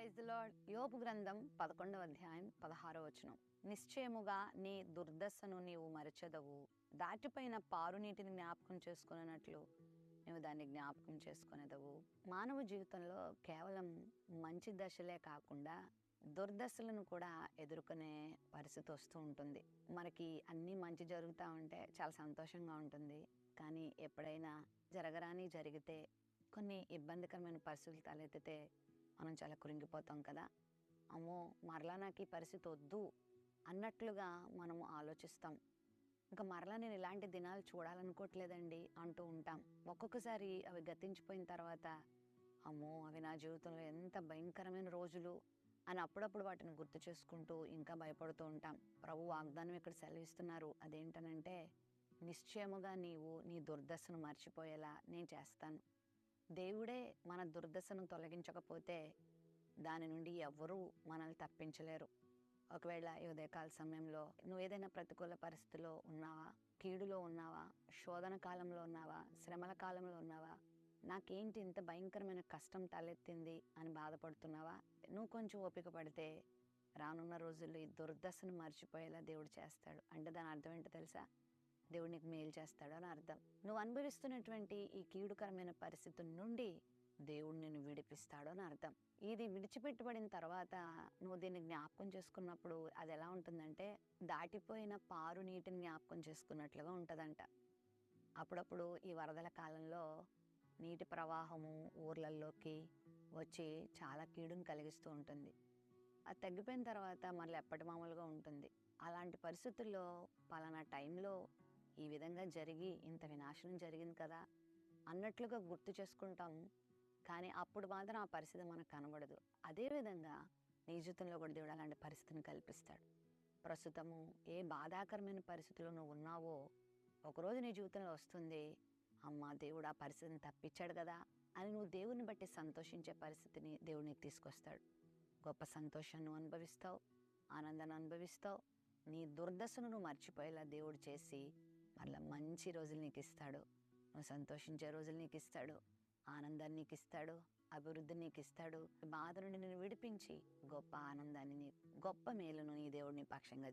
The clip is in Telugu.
Praise the lord. యోబు గ్రంథం 11వ అధ్యాయం 16వ వచనం. నిశ్చయముగా నీ దుర్దశను నీవు మరచెదవు, దాటిపోయిన పారునీటిని జ్ఞాపకం చేసుకున్నట్లు నువ్వు దాన్ని జ్ఞాపకం చేసుకునేదవు. మానవ జీవితంలో కేవలం మంచి దశలే కాకుండా దుర్దశలను కూడా ఎదుర్కొనే పరిస్థితి వస్తూ ఉంటుంది. మనకి అన్నీ మంచి జరుగుతూ ఉంటే చాలా సంతోషంగా ఉంటుంది. కానీ ఎప్పుడైనా జరగరాని జరిగితే, కొన్ని ఇబ్బందికరమైన పరిస్థితులు తలెత్తితే మనం చాలా కృంగిపోతాం కదా. అమ్మో, మరలా నాకు ఈ పరిస్థితి వద్దు అన్నట్లుగా మనము ఆలోచిస్తాం. ఇంకా మరలా నేను ఇలాంటి దినాలు చూడాలనుకోవట్లేదండి అంటూ ఉంటాం. ఒక్కొక్కసారి అవి గతించిపోయిన తర్వాత అమ్మో, అవి నా జీవితంలో ఎంత భయంకరమైన రోజులు అని అప్పుడప్పుడు వాటిని గుర్తు చేసుకుంటూ ఇంకా భయపడుతూ ఉంటాం. ప్రభు వాగ్దానం ఇక్కడ సెలవిస్తున్నారు. అదేంటనంటే, నిశ్చయముగా నీవు నీ దుర్దశను మర్చిపోయేలా నేను చేస్తాను. దేవుడే మన దుర్దశను తొలగించకపోతే దాని నుండి ఎవ్వరూ మనల్ని తప్పించలేరు. ఒకవేళ ఈ ఉదయకాల సమయంలో నువ్వు ఏదైనా ప్రతికూల పరిస్థితిలో ఉన్నావా, కీడులో ఉన్నావా, శోధన కాలంలో ఉన్నావా, శ్రమల కాలంలో ఉన్నావా, నాకేంటి ఇంత భయంకరమైన కష్టం తలెత్తింది అని బాధపడుతున్నావా, నువ్వు కొంచెం ఓపిక పడితే రానున్న రోజుల్లో ఈ దుర్దశను మర్చిపోయేలా దేవుడు చేస్తాడు. అంటే దాని అర్థం ఏంటో తెలుసా? దేవుడు నీకు మేలు చేస్తాడు అని అర్థం. నువ్వు అనుభవిస్తున్నటువంటి ఈ కీడుకరమైన పరిస్థితి నుండి దేవుడు నిన్ను విడిపిస్తాడు అని అర్థం. ఇది విడిచిపెట్టబడిన తర్వాత నువ్వు దీన్ని జ్ఞాపకం చేసుకున్నప్పుడు అది ఎలా ఉంటుందంటే, దాటిపోయిన పారు నీటిని జ్ఞాపకం చేసుకున్నట్లుగా ఉంటుందంట. అప్పుడప్పుడు ఈ వరదల కాలంలో నీటి ప్రవాహము ఊర్లల్లోకి వచ్చి చాలా కీడును కలిగిస్తూ ఉంటుంది. అది తగ్గిపోయిన తర్వాత మళ్ళీ ఎప్పటి మామూలుగా ఉంటుంది. అలాంటి పరిస్థితుల్లో పలానా టైంలో ఈ విధంగా జరిగి ఇంత వినాశనం జరిగింది కదా అన్నట్లుగా గుర్తు చేసుకుంటాం. కానీ అప్పుడు మాత్రం ఆ పరిస్థితి మనకు కనబడదు. అదేవిధంగా నీ జీవితంలో కూడా దేవుడు అలాంటి పరిస్థితిని కల్పిస్తాడు. ప్రస్తుతము ఏ బాధాకరమైన పరిస్థితిలో నువ్వు ఉన్నావో ఒకరోజు నీ జీవితంలో వస్తుంది, అమ్మా దేవుడు ఆ పరిస్థితిని తప్పించాడు కదా అని నువ్వు దేవుని బట్టి సంతోషించే పరిస్థితిని దేవుడు నీకు తీసుకొస్తాడు. గొప్ప సంతోషాన్ని నువ్వు అనుభవిస్తావు, ఆనందాన్ని అనుభవిస్తావు. నీ దుర్దశను నువ్వు మర్చిపోయేలా దేవుడు చేసి మళ్ళీ మంచి రోజులు నీకు ఇస్తాడు. నువ్వు సంతోషించే రోజులు నీకు ఇస్తాడు, ఆనందాన్ని నీకు ఇస్తాడు, అభివృద్ధిని నీకు ఇస్తాడు. బాధ నుండి నేను విడిపించి గొప్ప ఆనందాన్ని, గొప్ప మేలును నీ దేవుడు నీ పక్షంగా